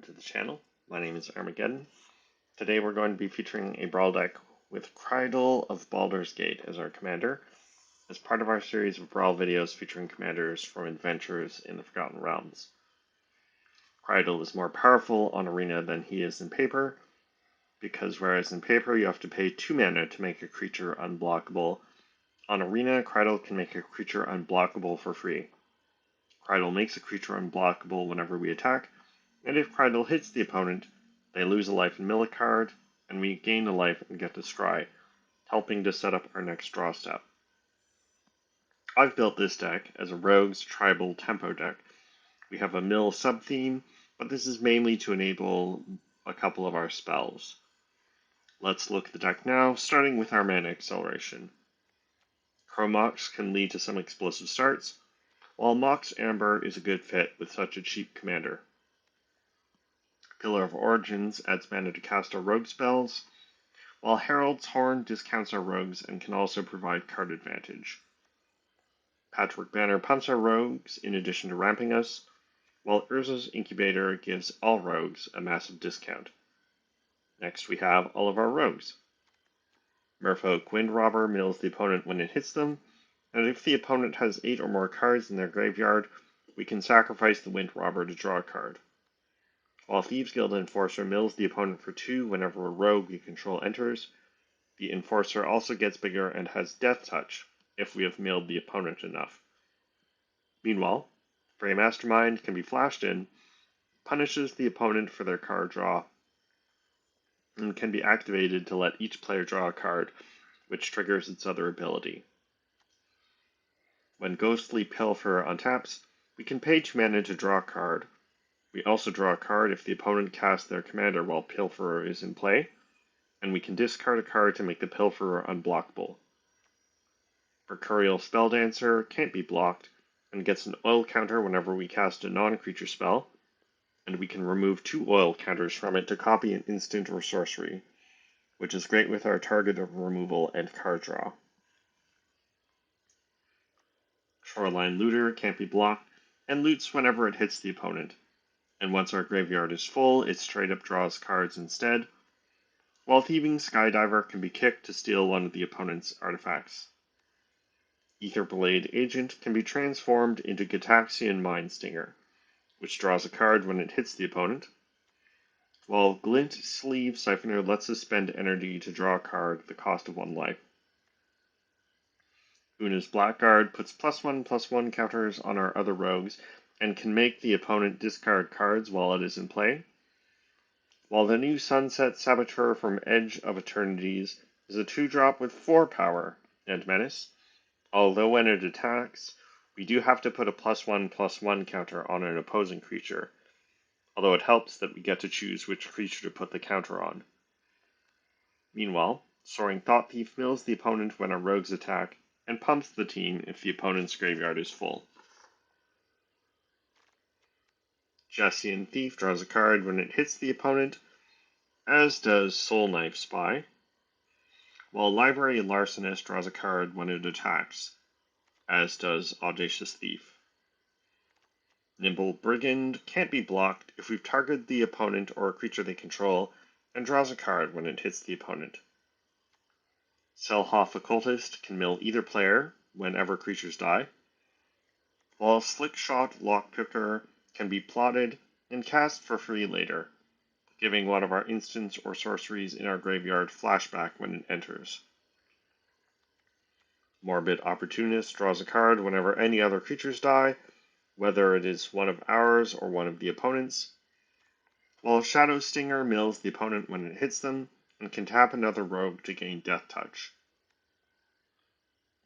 welcome to the channel. My name is Armageddon. Today we're going to be featuring a Brawl deck with Krydle of Baldur's Gate as our commander, as part of our series of Brawl videos featuring commanders from adventures in the Forgotten Realms. Krydle is more powerful on Arena than he is in paper, because whereas in paper you have to pay 2 mana to make a creature unblockable, on Arena Krydle can make a creature unblockable for free. Krydle makes a creature unblockable whenever we attack, and if Krydle hits the opponent, they lose a life and mill a card, and we gain a life and get to scry, helping to set up our next draw step. I've built this deck as a Rogues Tribal Tempo deck. We have a mill sub-theme, but this is mainly to enable a couple of our spells. Let's look at the deck now, starting with our mana acceleration. Chromox can lead to some explosive starts, while Mox Amber is a good fit with such a cheap commander. Pillar of Origins adds mana to cast our rogue spells, while Herald's Horn discounts our rogues and can also provide card advantage. Patchwork Banner pumps our rogues in addition to ramping us, while Urza's Incubator gives all rogues a massive discount. Next we have all of our rogues. Merfolk Wind Robber mills the opponent when it hits them, and if the opponent has 8 or more cards in their graveyard, we can sacrifice the Wind Robber to draw a card. While Thieves Guild Enforcer mills the opponent for 2 whenever a rogue we control enters, the Enforcer also gets bigger and has Death Touch if we have milled the opponent enough. Meanwhile, Fray Mastermind can be flashed in, punishes the opponent for their card draw, and can be activated to let each player draw a card, which triggers its other ability. When Ghostly Pilferer untaps, we can pay 2 mana to draw a card. We also draw a card if the opponent casts their commander while Pilferer is in play, and we can discard a card to make the Pilferer unblockable. Mercurial Spelldancer can't be blocked, and gets an oil counter whenever we cast a non-creature spell, and we can remove 2 oil counters from it to copy an instant or sorcery, which is great with our target of removal and card draw. Shoreline Looter can't be blocked, and loots whenever it hits the opponent, and once our graveyard is full, it straight up draws cards instead, while Thieving Skydiver can be kicked to steal one of the opponent's artifacts. Aetherblade Agent can be transformed into Gitaxian Mindstinger, which draws a card when it hits the opponent, while Glint Sleeve Siphoner lets us spend energy to draw a card at the cost of 1 life. Una's Blackguard puts +1/+1 counters on our other rogues and can make the opponent discard cards while it is in play, while the new Sunset Saboteur from Edge of Eternities is a 2-drop with 4 power and menace, although when it attacks, we do have to put a +1/+1 counter on an opposing creature, although it helps that we get to choose which creature to put the counter on. Meanwhile, Soaring Thought Thief mills the opponent when our rogues attack, and pumps the team if the opponent's graveyard is full. Jessian Thief draws a card when it hits the opponent, as does Soul Knife Spy, while Library Larcenist draws a card when it attacks, as does Audacious Thief. Nimble Brigand can't be blocked if we've targeted the opponent or a creature they control, and draws a card when it hits the opponent. Selhoff Occultist can mill either player whenever creatures die, while Slickshot Lockpicker can be plotted and cast for free later, giving one of our instants or sorceries in our graveyard flashback when it enters. Morbid Opportunist draws a card whenever any other creatures die, whether it is one of ours or one of the opponent's, while Shadow Stinger mills the opponent when it hits them and can tap another rogue to gain Death Touch.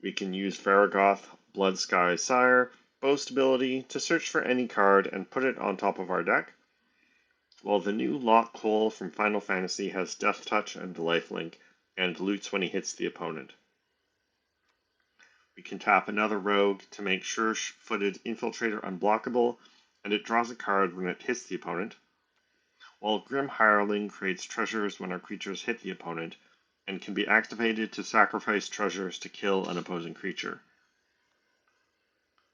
We can use Varragoth Bloodsky Sire boast ability to search for any card and put it on top of our deck, while the new Lock Cole from Final Fantasy has Death Touch and Lifelink, and loots when he hits the opponent. We can tap another rogue to make Sure-Footed Infiltrator unblockable, and it draws a card when it hits the opponent, while Grim Hireling creates treasures when our creatures hit the opponent, and can be activated to sacrifice treasures to kill an opposing creature.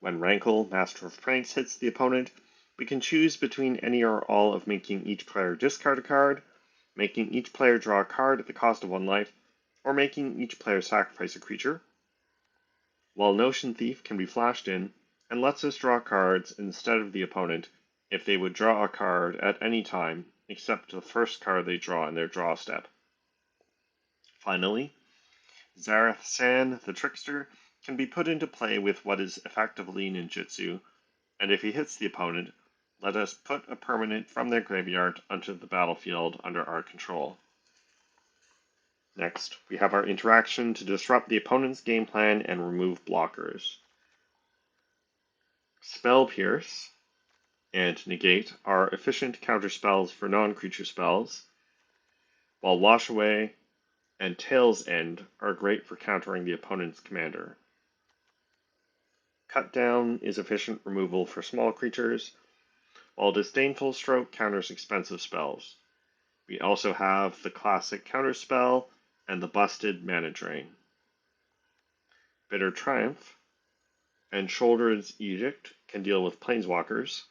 When Rankle, Master of Pranks, hits the opponent, we can choose between any or all of making each player discard a card, making each player draw a card at the cost of 1 life, or making each player sacrifice a creature. While Notion Thief can be flashed in and lets us draw cards instead of the opponent if they would draw a card at any time except the first card they draw in their draw step. Finally, Zareth San, the Trickster, can be put into play with what is effectively ninjutsu, and if he hits the opponent, let us put a permanent from their graveyard onto the battlefield under our control. Next, we have our interaction to disrupt the opponent's game plan and remove blockers. Spell Pierce and Negate are efficient counterspells for non-creature spells, while Wash Away and Tail's End are great for countering the opponent's commander. Cut Down is efficient removal for small creatures, while Disdainful Stroke counters expensive spells. We also have the classic counterspell and the busted Mana Drain. Bitter Triumph and Shoulder's Edict can deal with planeswalkers,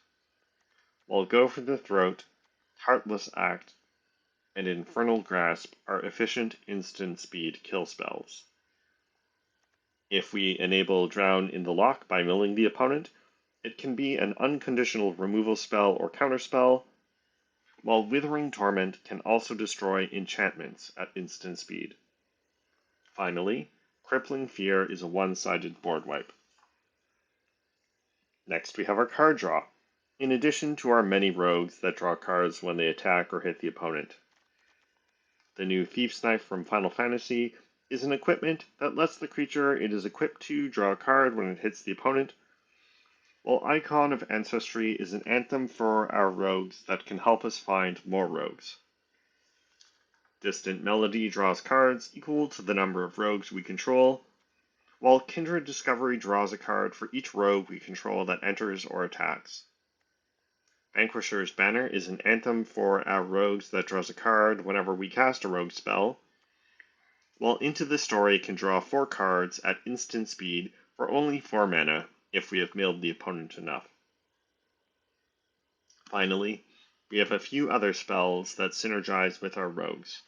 while Go for the Throat, Heartless Act, and Infernal Grasp are efficient instant speed kill spells. If we enable Drown in the Loch by milling the opponent, it can be an unconditional removal spell or counterspell, while Withering Torment can also destroy enchantments at instant speed. Finally, Crippling Fear is a one-sided board wipe. Next, we have our card draw, in addition to our many rogues that draw cards when they attack or hit the opponent. The new Thief's Knife from Final Fantasy is an equipment that lets the creature it is equipped to draw a card when it hits the opponent, while Icon of Ancestry is an anthem for our rogues that can help us find more rogues. Distant Melody draws cards equal to the number of rogues we control, while Kindred Discovery draws a card for each rogue we control that enters or attacks. Vanquisher's Banner is an anthem for our rogues that draws a card whenever we cast a rogue spell, while Into the Story can draw 4 cards at instant speed for only 4 mana if we have milled the opponent enough. Finally, we have a few other spells that synergize with our rogues.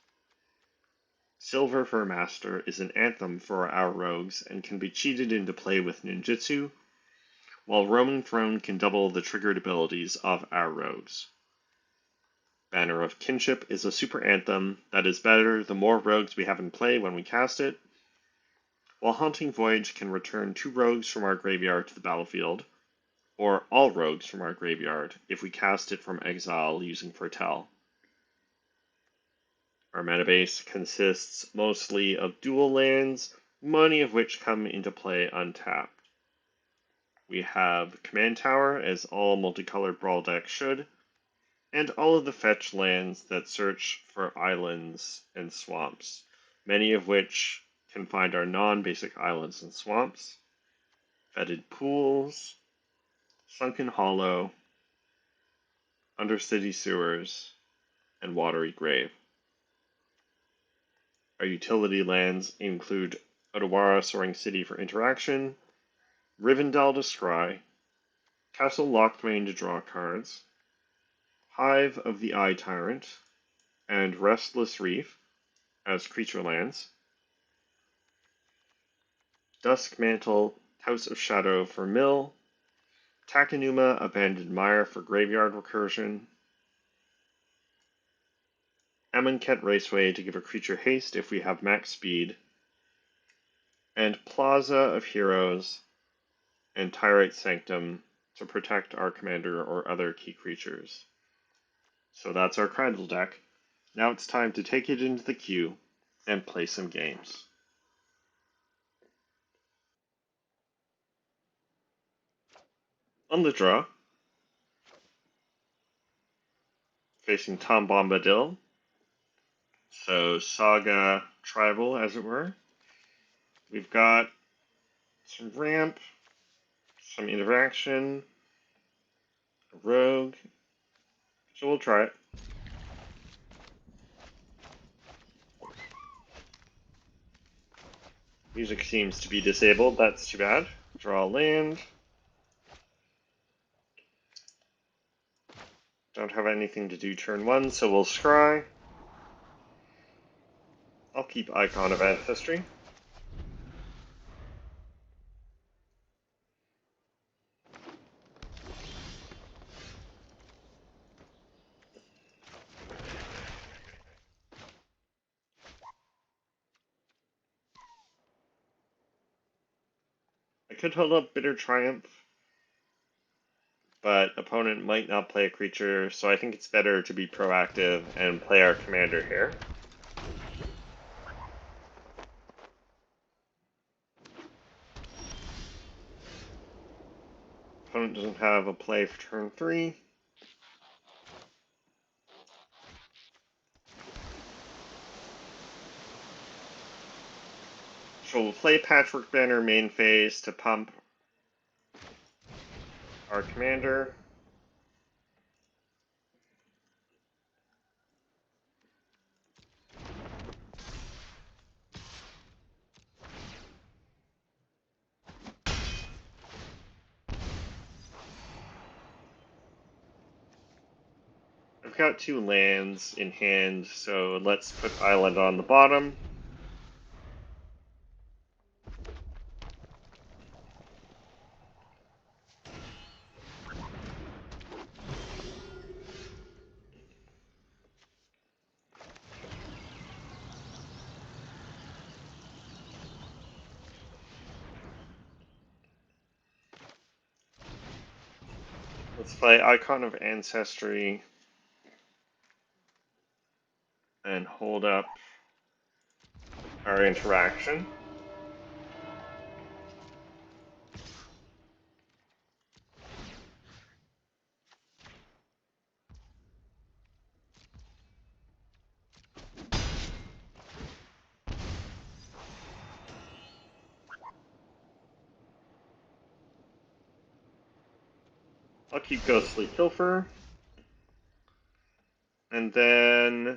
Silver Fur Master is an anthem for our rogues and can be cheated into play with ninjutsu, while Roaming Throne can double the triggered abilities of our rogues. Banner of Kinship is a super anthem that is better the more rogues we have in play when we cast it, while Haunting Voyage can return 2 rogues from our graveyard to the battlefield, or all rogues from our graveyard if we cast it from exile using Foretell. Our mana base consists mostly of dual lands, many of which come into play untapped. We have Command Tower, as all multicolored Brawl decks should, and all of the fetch lands that search for islands and swamps, many of which can find our non-basic islands and swamps, Fetid Pools, Sunken Hollow, Undercity Sewers, and Watery Grave. Our utility lands include Odawara Soaring City for interaction, Rivendell to scry, Castle Lochthwain to draw cards, Hive of the Eye Tyrant, and Restless Reef as creature lands, Duskmantle, House of Shadow for mill, Takenuma, Abandoned Mire for graveyard recursion, Amonkhet Raceway to give a creature haste if we have max speed, and Plaza of Heroes and Tyrite Sanctum to protect our commander or other key creatures. So that's our Krydle deck. Now it's time to take it into the queue and play some games. On the draw, facing Tom Bombadil, so Saga Tribal as it were. We've got some ramp, some interaction, a rogue, so we'll try it. Music seems to be disabled, that's too bad. Draw land. Don't have anything to do turn 1, so we'll scry. I'll keep Icon of Ancestry. I could hold up Bitter Triumph, but opponent might not play a creature, so I think it's better to be proactive and play our commander here. Opponent doesn't have a play for turn 3. So we'll play Patchwork Banner main phase to pump our commander. I've got 2 lands in hand, so let's put Island on the bottom. Let's play Icon of Ancestry and hold up our interaction. I'll keep Ghostly Pilfer. And then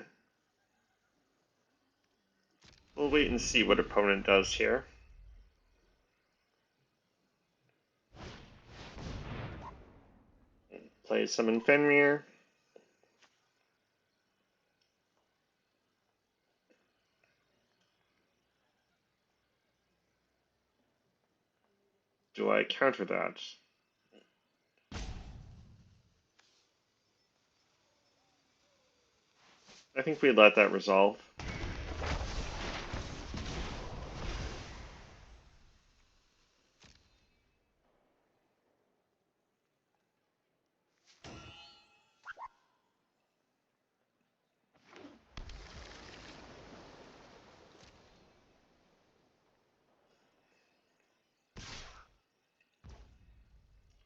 we'll wait and see what opponent does here. Play Summon Fenrir. Do I counter that? I think we let that resolve.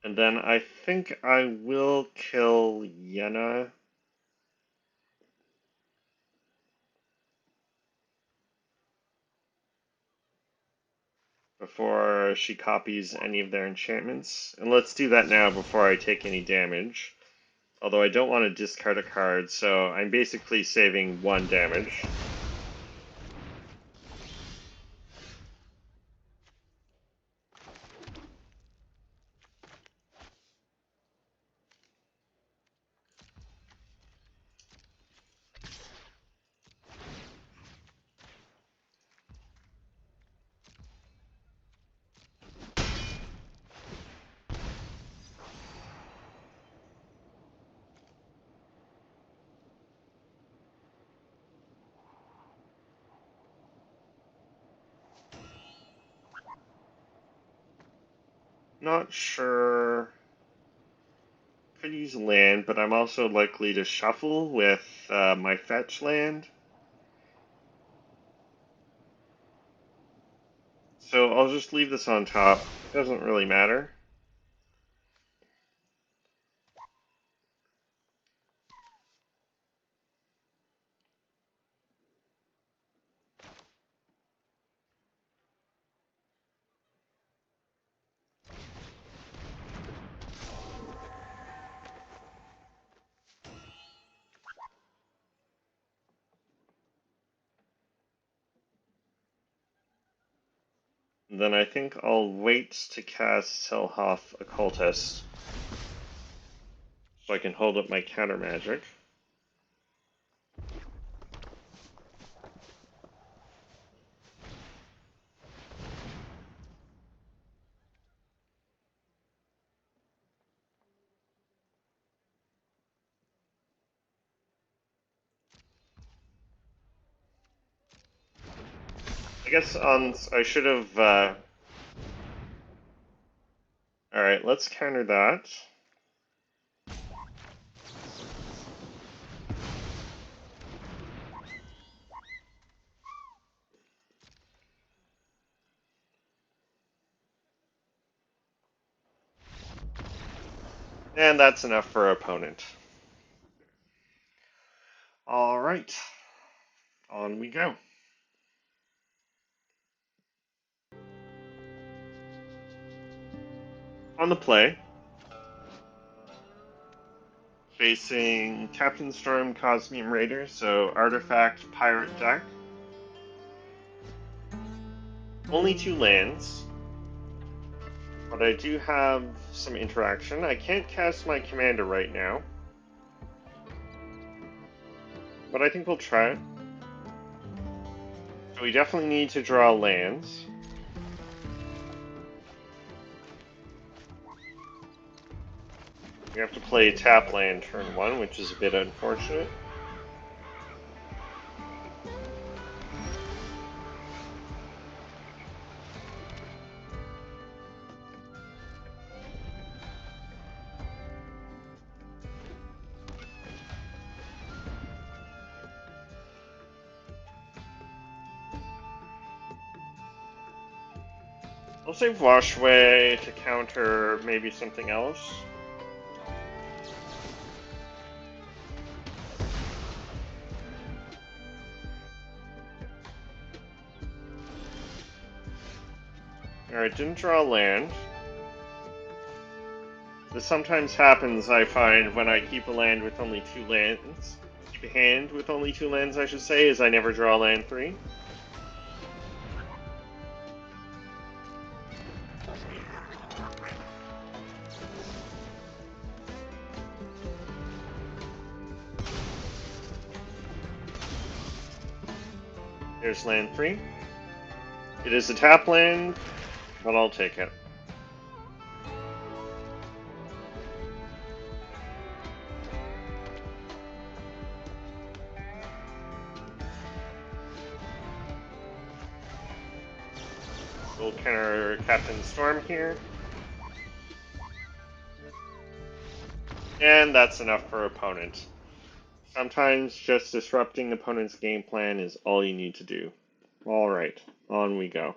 And then I think I will kill Yenna. Before she copies any of their enchantments. And let's do that now before I take any damage. Although I don't want to discard a card, so I'm basically saving 1 damage. Not sure. Could use land, but I'm also likely to shuffle with my fetch land. So I'll just leave this on top. It doesn't really matter. Then I think I'll wait to cast Selhoff Occultist. so I can hold up my counter magic. I guess I should have. All right, let's counter that. And that's enough for our opponent. All right, on we go. On the play, facing Captain Storm, Cosmium Raider, so Artifact Pirate deck. Only 2 lands, but I do have some interaction. I can't cast my commander right now, but I think we'll try it. So we definitely need to draw lands. We have to play tap land turn 1, which is a bit unfortunate. I'll save Washway to counter maybe something else. Alright, didn't draw land. This sometimes happens, I find, when I keep a land with only 2 lands. Keep a hand with only 2 lands, I should say, is I never draw land 3. There's land 3. It is a tap land, but I'll take it. We'll counter Captain Storm here. And that's enough for opponent. Sometimes just disrupting opponent's game plan is all you need to do. Alright, on we go.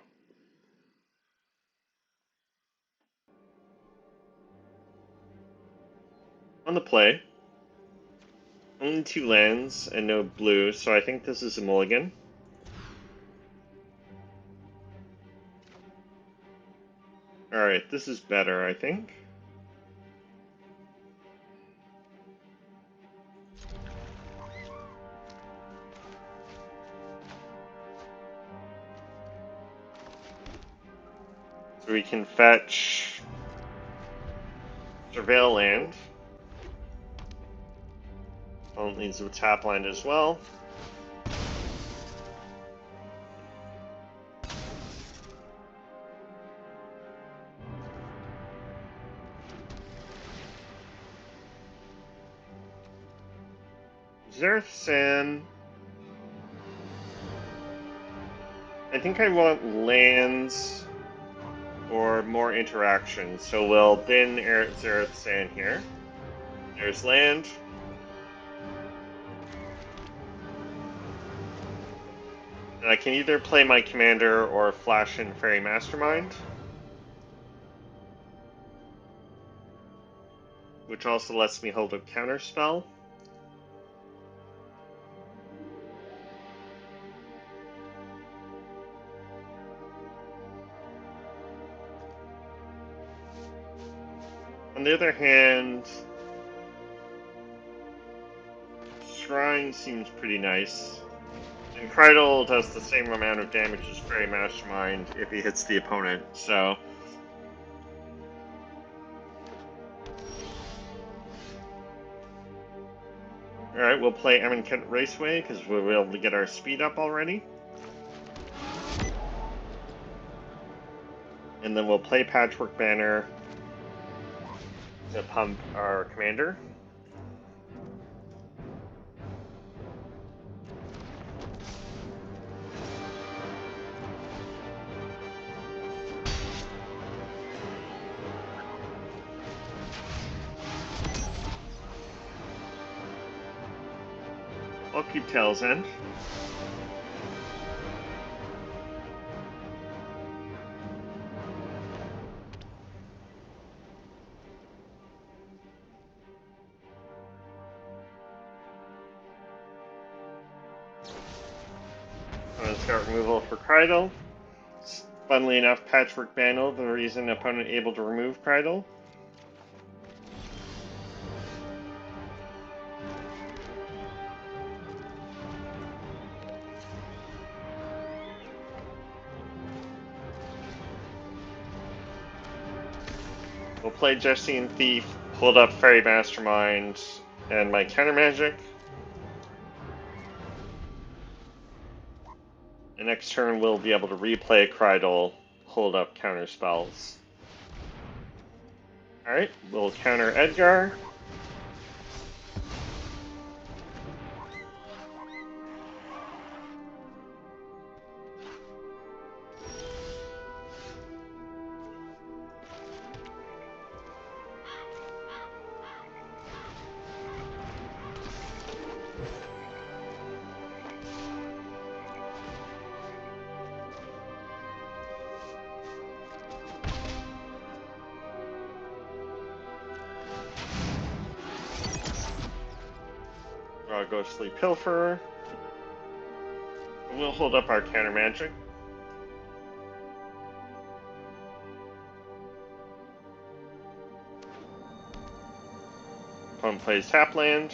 On the play, only 2 lands and no blue, so I think this is a mulligan. Alright, this is better, I think. So we can fetch Surveil land. Opponent needs a tap land as well. Xerath San. I think I want lands or more interaction, so we'll bin Xerath San here. There's land. And I can either play my commander or flash in Fairy Mastermind, which also lets me hold a counterspell. On the other hand, Shrine seems pretty nice. And Krydle does the same amount of damage as Fairy Mastermind if he hits the opponent, so... Alright, we'll play Kent Raceway because we'll be able to get our speed up already. And then we'll play Patchwork Banner to pump our commander. I'll keep Tail's End. I'm going to start removal for Krydle. Funnily enough, Patchwork Banner, the reason opponent able to remove Krydle. We'll play Jesse and Thief, hold up Fairy Mastermind, and my counter magic. And next turn we'll be able to replay Krydle, hold up counter spells. Alright, we'll counter Edgar. Draw Ghostly Pilfer. We'll hold up our counter magic. Opponent plays Tapland.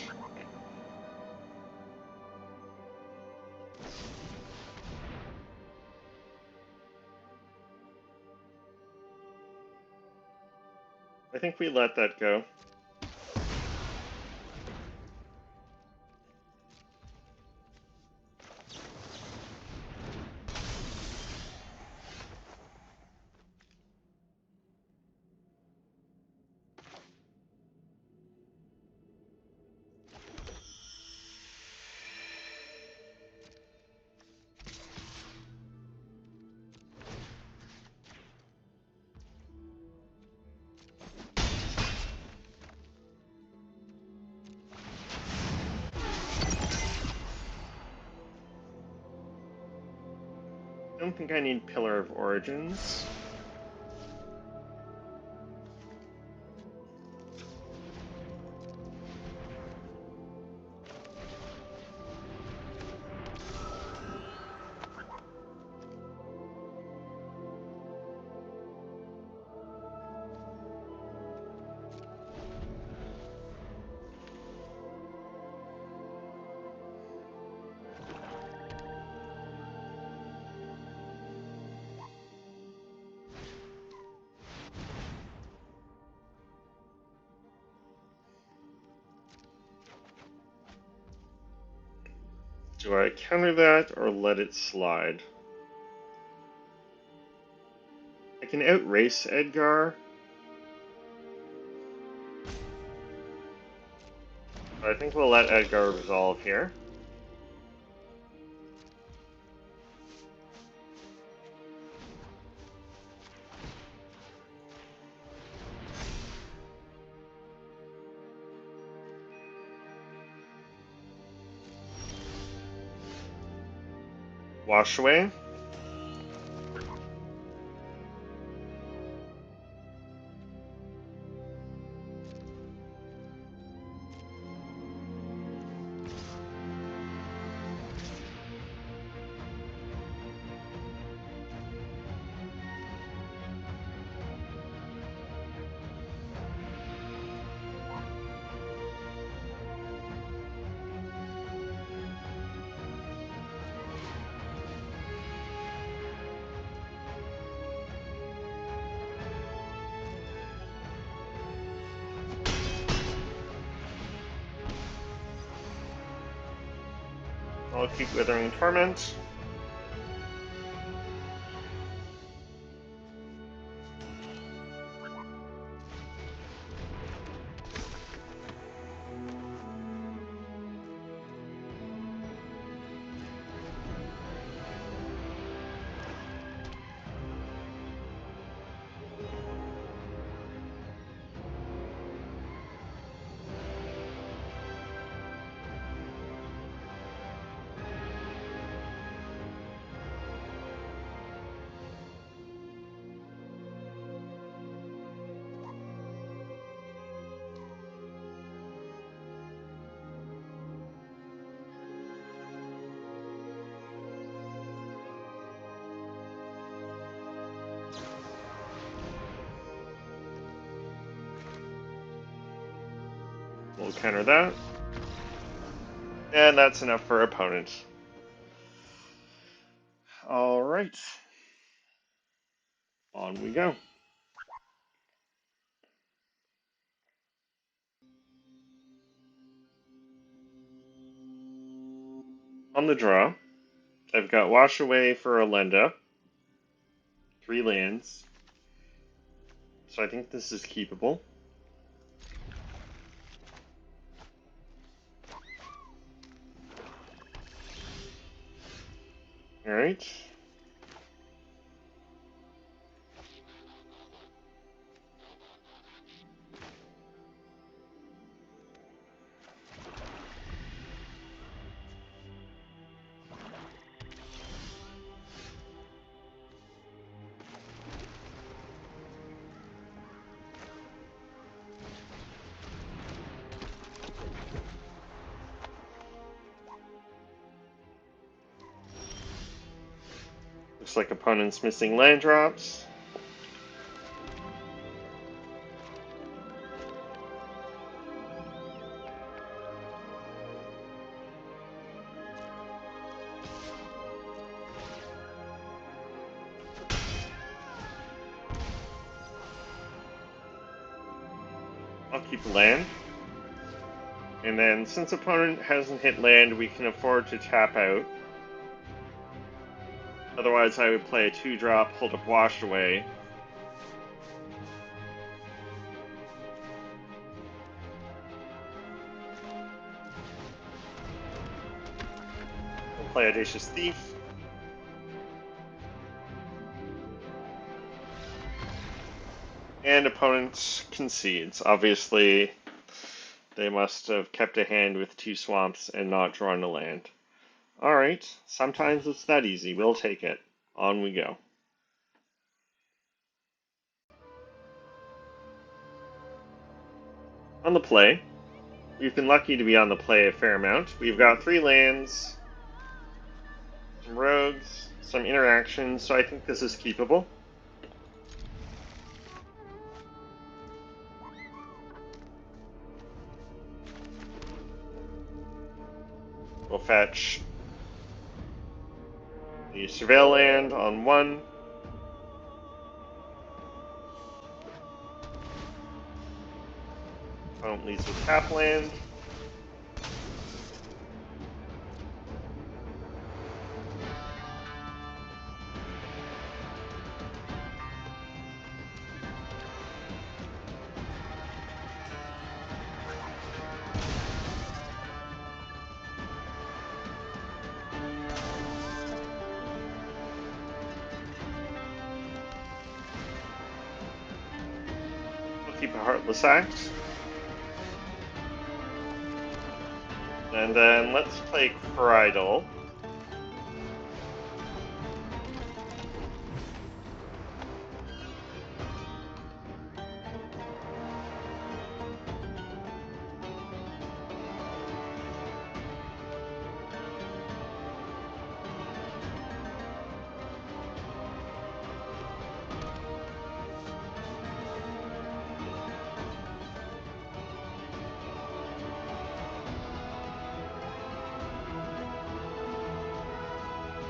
I think we let that go. I don't think I need Pillar of Origins. Do I counter that or let it slide? I can outrace Edgar. But I think we'll let Edgar resolve here. Wash away. I'll keep Withering Torment. We'll counter that. And that's enough for opponent. Alright. On we go. On the draw, I've got Wash Away for Elenda. 3 lands. So I think this is keepable. Alright. Looks like opponent's missing land drops. I'll keep land. And then, since opponent hasn't hit land, we can afford to tap out. Otherwise, I would play a 2-drop, hold up Wash Away. We'll play Audacious Thief. And opponent concedes. Obviously, they must have kept a hand with 2 swamps and not drawn a land. Alright, sometimes it's that easy. We'll take it. On we go. On the play, we've been lucky to be on the play a fair amount. We've got 3 lands, some rogues, some interactions, so I think this is keepable. We'll fetch the Surveil land on 1. Opponent leads with tap land. Keep a Heartless Axe. And then let's play Krydle.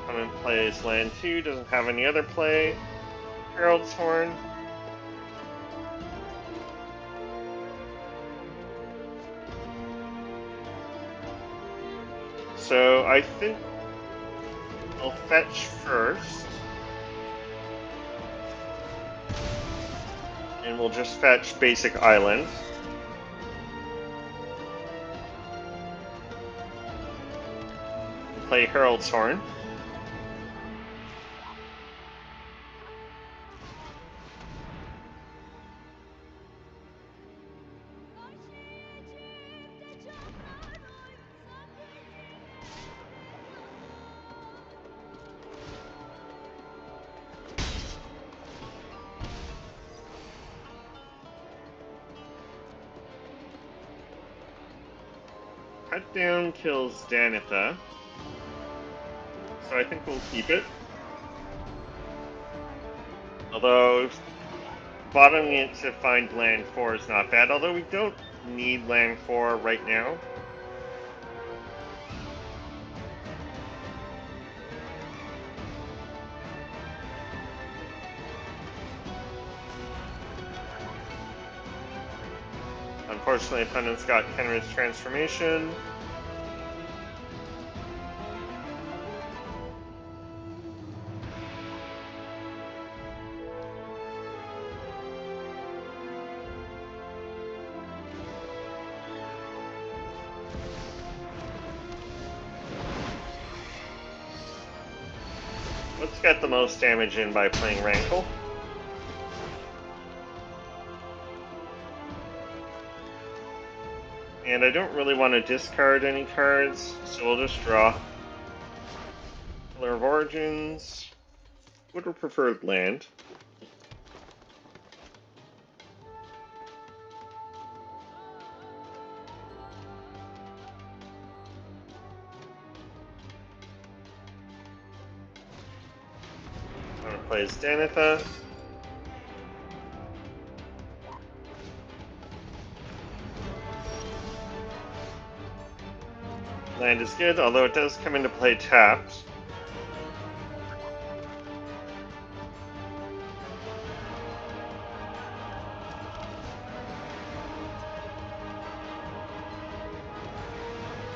Opponent plays land 2, doesn't have any other play. Herald's Horn. So I think I'll fetch first. And we'll just fetch basic island. Play Herald's Horn. Cut down kills Danitha. So I think we'll keep it. Although bottoming it to find land 4 is not bad, although we don't need land 4 right now. Unfortunately, opponent's got Kenra's transformation. Let's get the most damage in by playing Rankle. And I don't really want to discard any cards, so we'll just draw. Pillar of Origins. Would have preferred land. Opponent plays Danitha. Land is good, although it does come into play tapped.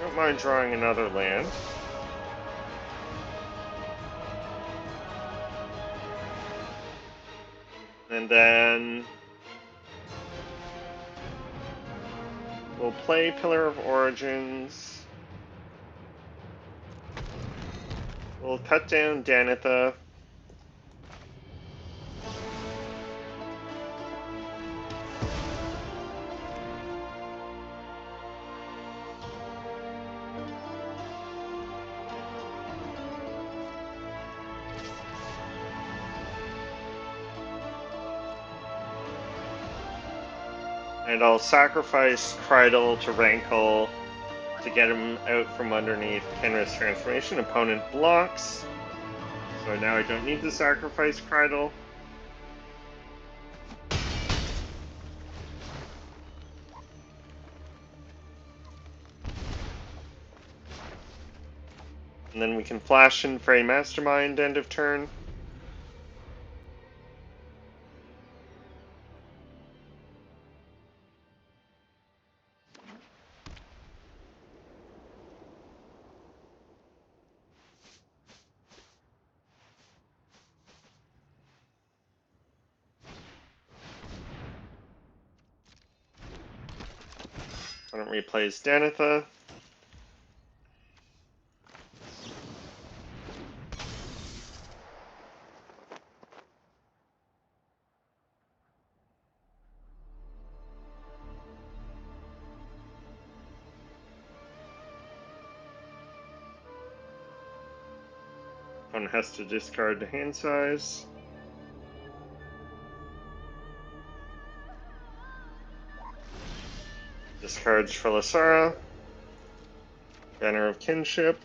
Don't mind drawing another land. And then we'll play Pillar of Origins. We'll cut down Danitha. And I'll sacrifice Krydle to Rankle to get him out from underneath Kenra's transformation. Opponent blocks. So now I don't need to sacrifice Krydle. And then we can flash in Fey Mastermind end of turn. Opponent replays Danitha. Opponent has to discard the hand size. Discards Trilasara. Banner of Kinship.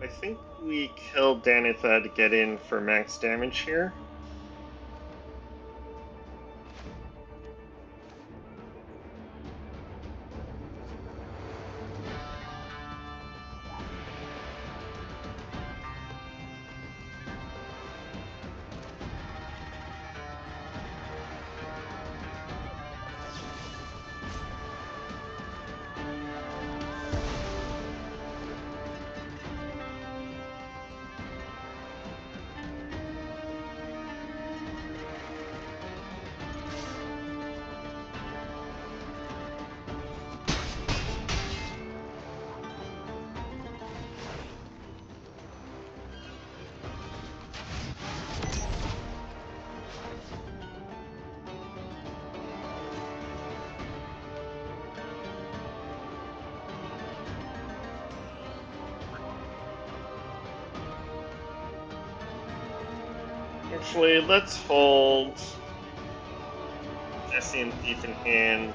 I think we killed Danitha to get in for max damage here. Actually, let's hold Jesse and Thief in hand.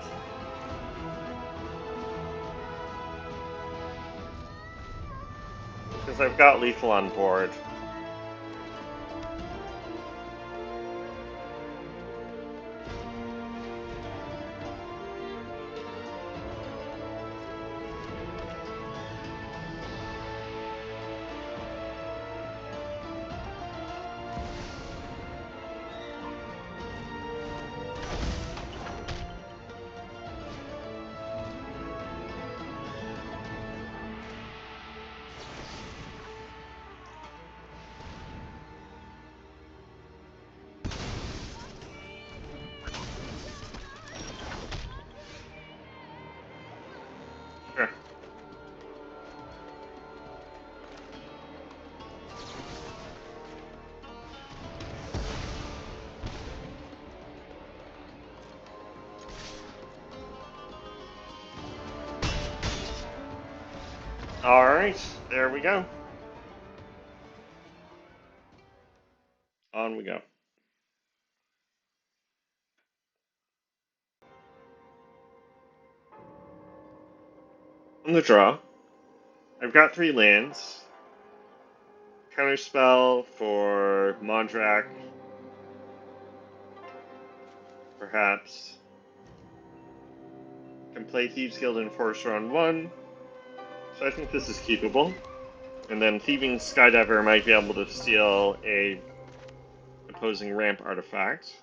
Because I've got Lethal on board. Sure. Alright, there we go. On we go. On the draw, I've got 3 lands. Counterspell for Mondrak, perhaps. Can play Thieves Guild and Enforcer on 1, so I think this is keepable. And then Thieving Skydiver might be able to steal a opposing ramp artifact.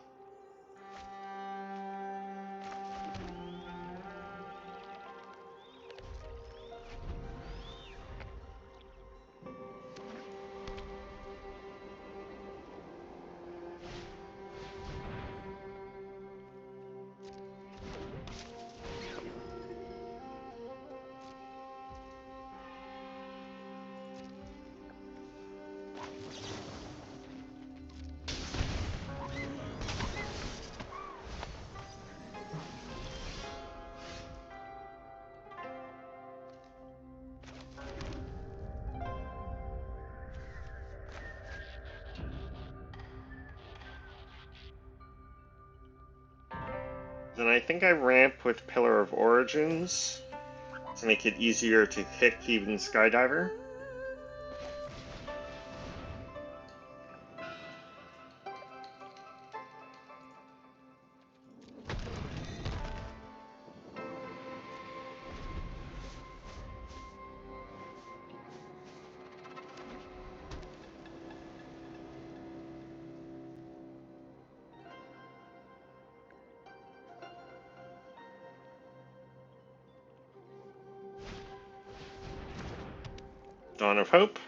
Then I think I ramp with Pillar of Origins to make it easier to hit Thieving Skydiver. Dawn of Hope.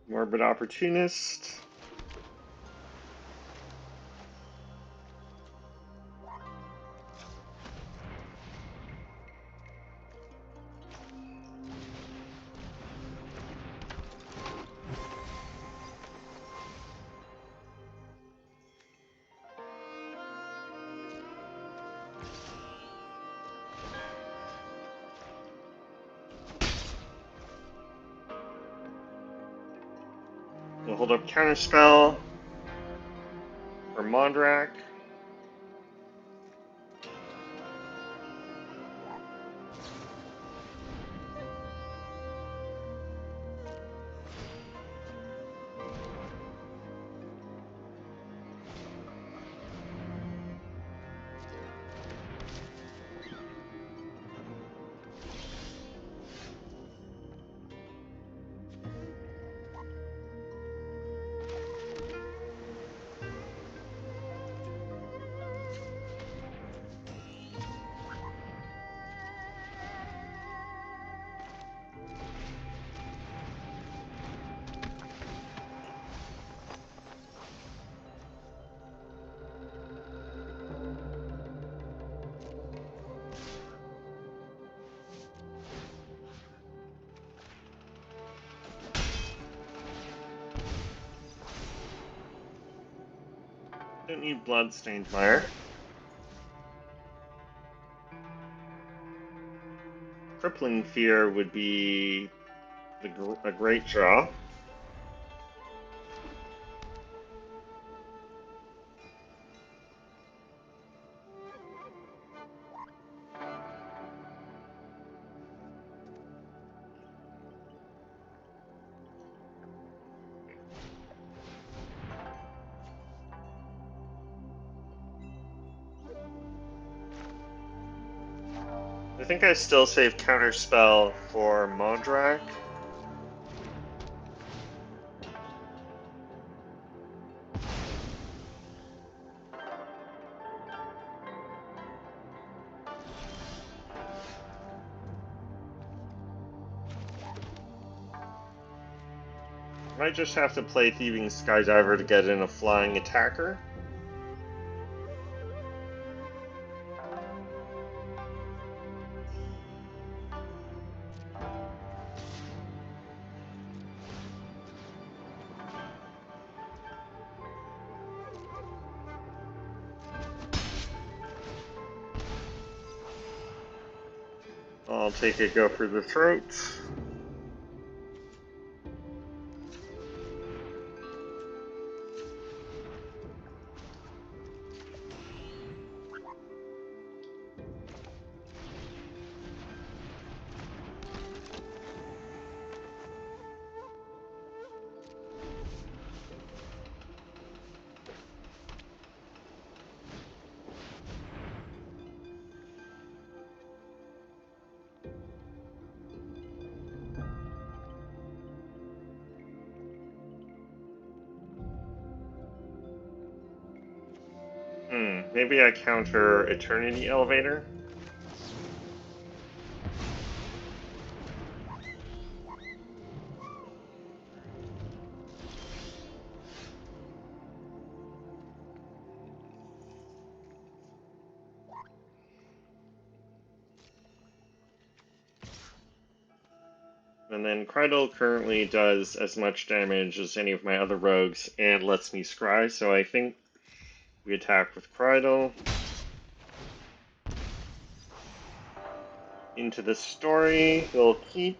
Morbid Opportunist. We'll hold up Counterspell for Mondrak. Don't need Bloodstained Mire. Crippling Fear would be a great draw. I think I still save Counterspell for Modrak. Might just have to play Thieving Skydiver to get in a flying attacker. I'll take a go for the throat. Maybe I counter Eternity Elevator. And then Krydle currently does as much damage as any of my other rogues and lets me scry, so I think we attack with Krydle. Into the story, he'll keep.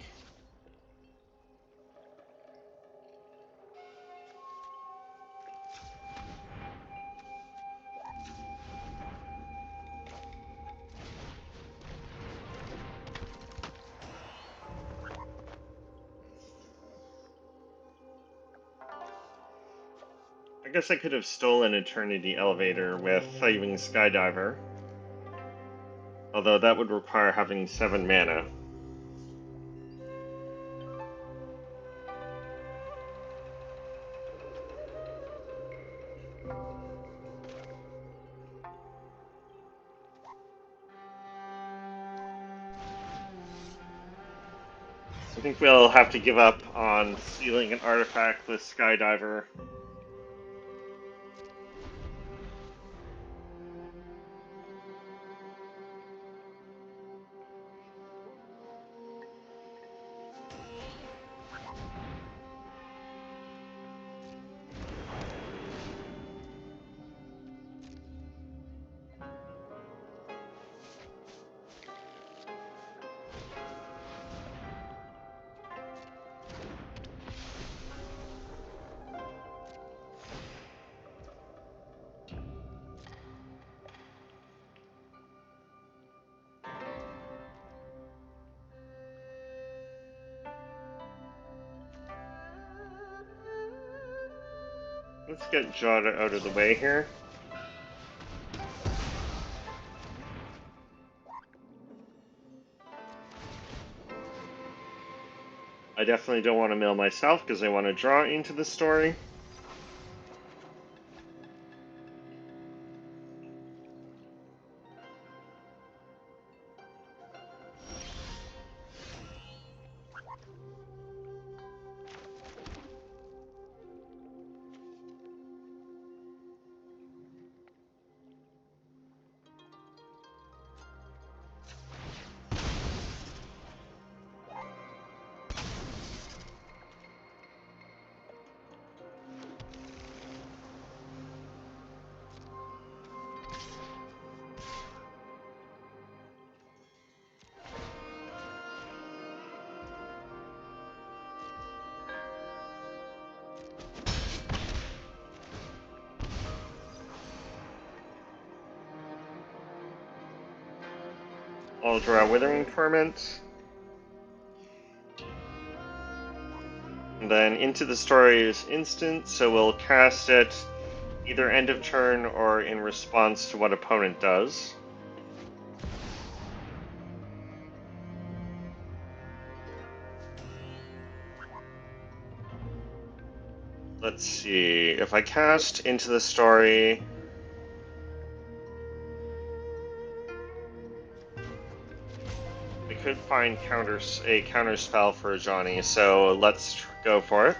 I guess I could have stolen Eternity Elevator with Thieving Skydiver, although that would require having 7 mana. I think we'll have to give up on stealing an artifact with Skydiver. Let's get Jada out of the way here. I definitely don't want to mill myself because I want to draw into the story. I'll draw Withering Torment. And then Into the Story is instant, so we'll cast it either end of turn or in response to what opponent does. Let's see. If I cast Into the Story, we could find a counter spell for Johnny, so let's go for it.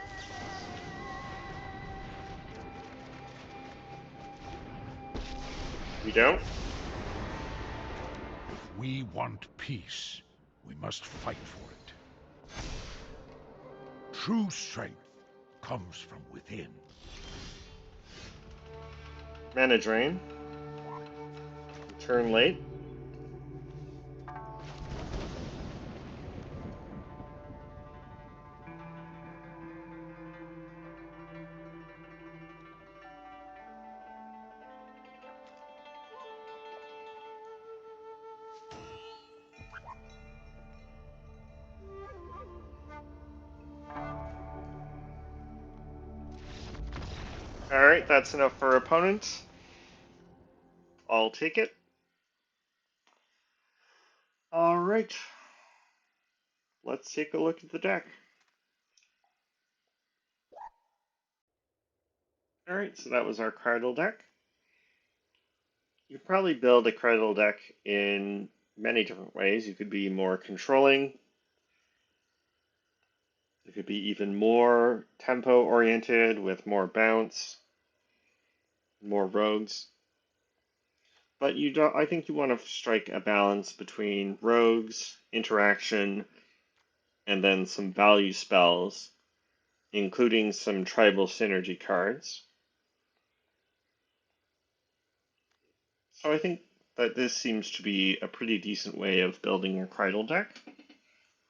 We don't? We want peace. We must fight for it. True strength comes from within. Mana Drain. Turn late. Alright, that's enough for opponent. I'll take it. Alright. Let's take a look at the deck. Alright, so that was our Krydle deck. You could probably build a Krydle deck in many different ways. You could be more controlling. It could be even more tempo oriented with more bounce, more rogues. But you don't, I think you want to strike a balance between rogues, interaction, and then some value spells, including some tribal synergy cards. So I think that this seems to be a pretty decent way of building your Krydle deck.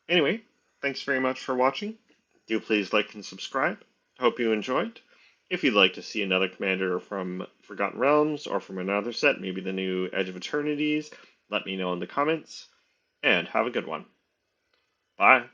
Anyway, thanks very much for watching. Do please like and subscribe. Hope you enjoyed. If you'd like to see another commander from Forgotten Realms or from another set, maybe the new Edge of Eternities, let me know in the comments. And have a good one. Bye.